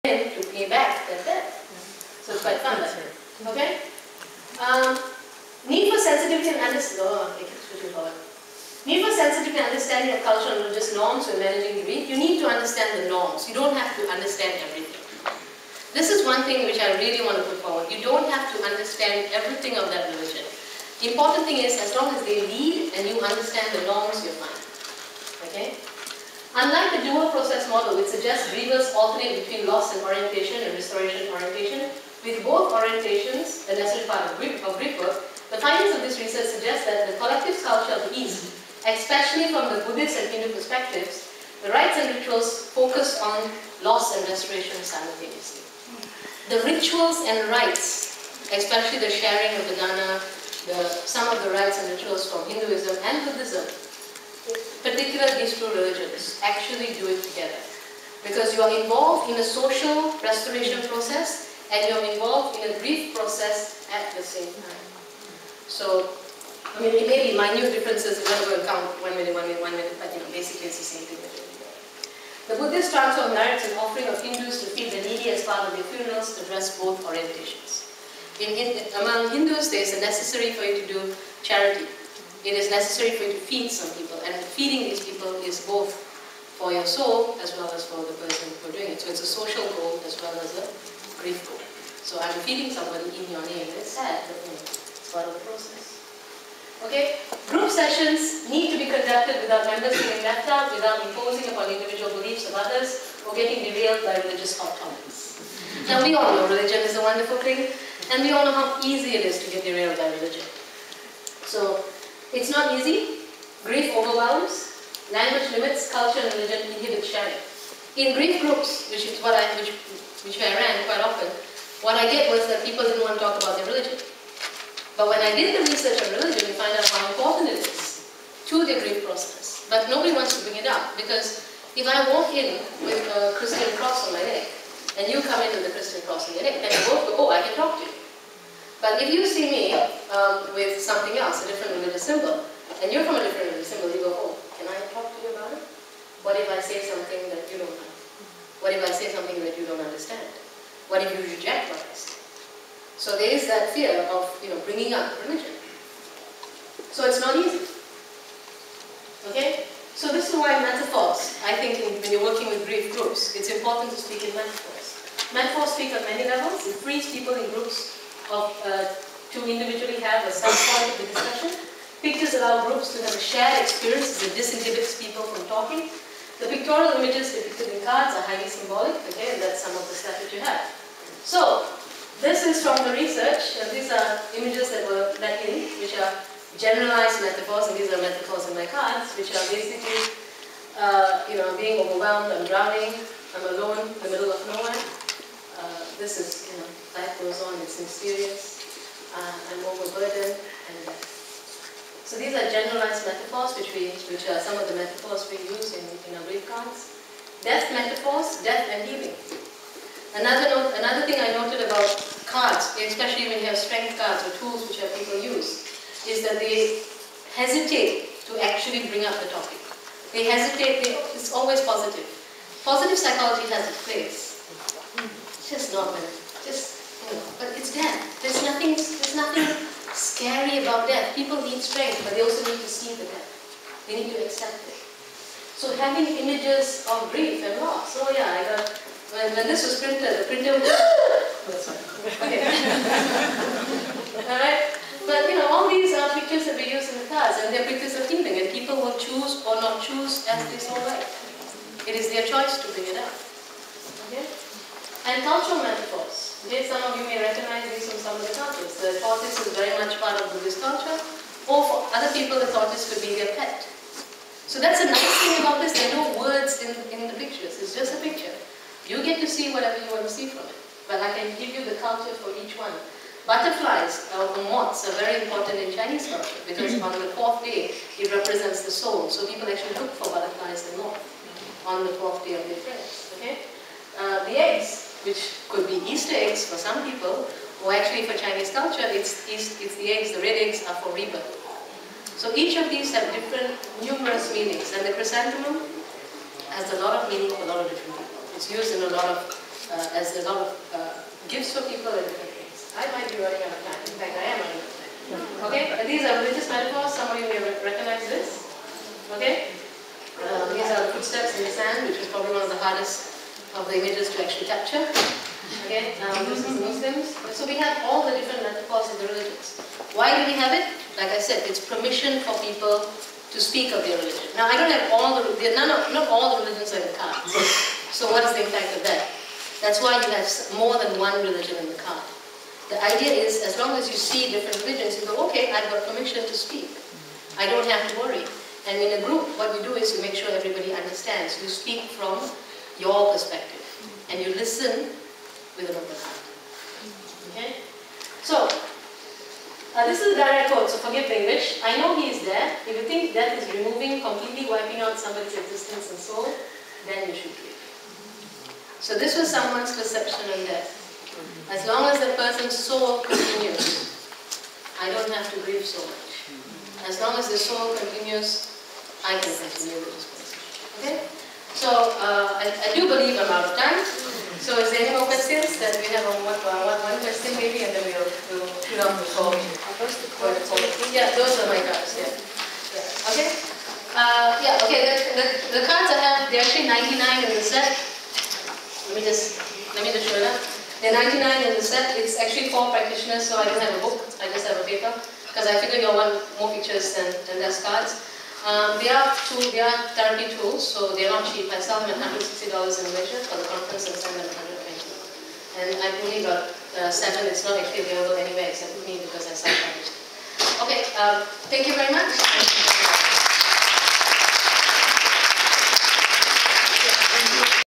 to pay back that debt. So it's quite fun. Okay? Need for sensitivity and understanding. Need for sensitivity and understanding of cultural and religious norms when managing grief. You need to understand the norms. You don't have to understand everything. This is one thing which I really want to put forward. You don't have to understand everything of that religion. The important thing is, as long as they lead and you understand the norms, you're fine. Okay? Unlike the dual process model, which suggests grievers alternate between loss and orientation and restoration orientation, with both orientations a necessary part of grief work, the findings of this research suggest that the collective culture of the East, especially from the Buddhist and Hindu perspectives, the rites and rituals focus on loss and restoration simultaneously. The rituals and rites, especially the sharing of the dana, some of the rites and rituals from Hinduism and Buddhism, particularly these two religions, actually do it together. Because you are involved in a social restoration process and you are involved in a grief process at the same time. So, I mean, it may be minute differences, we're not going to count 1 minute, but basically it's the same thing. The Buddhist transfer of merits and offering of Hindus to feed the needy as part of their funerals address both orientations. Among Hindus, there is a necessary for you to do charity. It is necessary for you to feed some people, and feeding these people is both for your soul as well as for the person who are doing it. So it's a social goal as well as a grief goal. So I'm feeding somebody in your name. It's sad, but it's part of the process. Okay? Group sessions need to be conducted without members being left out, without imposing upon individual beliefs of others, or getting derailed by religious hot topics. Now we all know religion is a wonderful thing, and we all know how easy it is to get derailed by religion. So it's not easy. Grief overwhelms. Language limits. Culture and religion inhibit sharing. In grief groups, which is what which I ran quite often, what I get was that people didn't want to talk about their religion. But when I did the research on religion, we find out how important it is to the grief process. But nobody wants to bring it up, because if I walk in with a Christian cross on my neck, and you come in with a Christian cross on your neck, then you both go, oh, I can talk to you. But if you see me with something else, a different religious symbol, and you're from a different religious symbol, you go, oh, can I talk to you about it? What if I say something that you don't know? What if I say something that you don't understand? What if you reject what I say? So there is that fear of, bringing up religion. So it's not easy. Okay? So this is why metaphors, I think when you're working with grief groups, it's important to speak in metaphors. Metaphors speak on many levels. It frees people in groups to individually have a sub-point of the discussion. Pictures allow groups to have a shared experience. It disinhibits people from talking. The pictorial images depicted in cards are highly symbolic. Okay, and that's some of the stuff that you have. So, this is from the research, and these are images that were let in, which are generalized metaphors, and these are metaphors in my cards, which are basically, I'm being overwhelmed, I'm drowning, I'm alone in the middle of nowhere. This is, life goes on, it's mysterious, I'm overburdened, and death. So these are generalized metaphors, which are some of the metaphors we use in our grief cards. Death metaphors, death and healing. Another thing I noted about cards, especially when you have strength cards or tools which people use, is that they hesitate to actually bring up the topic. They hesitate, it's always positive. Positive psychology has its place. It's just not, but it's death. There's nothing scary about death. People need strength, but they also need to see the death. They need to accept it. So having images of grief and loss, oh yeah, when this was printed, the printer was okay. Alright? But all these are pictures that we use in the cards, and they're pictures of healing, and people will choose or not choose as they so like. It is their choice to bring it up. Okay? And cultural metaphors. Okay, some of you may recognize these from some of the cultures. The tortoise is very much part of Buddhist culture, or for other people the tortoise could be their pet. So that's a nice thing about this, there are no words in the pictures, it's just a picture. You get to see whatever you want to see from it. But I can give you the culture for each one. Butterflies or moths are very important in Chinese culture, because on the 4th day it represents the soul. So people actually look for butterflies and moths on the 4th day of their prayers. Okay? The eggs, which could be Easter eggs for some people, or actually for Chinese culture, it's the eggs, the red eggs are for rebirth. So each of these have different, numerous meanings, and the chrysanthemum has a lot of meaning for a lot of different people. It's used in a lot of as a lot of gifts for people and different things. I might be running out of time. In fact, I am running out of time. Okay? These are religious metaphors. Some of you may recognize this. Okay? These are the footsteps in the sand, which is probably one of the hardest of the images to actually capture. Okay? This is the Muslims. So we have all the different metaphors of the religions. Why do we have it? Like I said, it's permission for people to speak of their religion. Now, I don't have all the, not all the religions are in the cards. So what is the impact of that? That's why you have more than one religion in the card. The idea is, as long as you see different religions, you go, okay, I've got permission to speak. I don't have to worry. And in a group, what you do is you make sure everybody understands. You speak from your perspective. And you listen with an open heart. Okay? So, this is a direct quote, so forgive the English. I know he is there. If you think death is removing, completely wiping out somebody's existence and soul, then you should grieve. So this was someone's perception of death. As long as the person's soul continues, I don't have to grieve so much. As long as the soul continues, I can continue with this person. Okay? So I do believe I'm out of time. So is there any more questions? Then we have one question maybe, and then we'll shoot off the call. Yeah, those are my cards. Yeah. Okay. Yeah. Okay. The cards I have, they're actually 99 in the set. Let me just show you that. They're 99 in the set. It's actually for practitioners, so I don't have a book. I just have a paper because I figure you'll want more pictures than just cards. They are therapy tools, so they're not cheap. I sell them at $160 in Malaysia for the conference and sell them at $120. And I've only got 7. It's not actually available anywhere except with me because I self-published. Okay, thank you very much.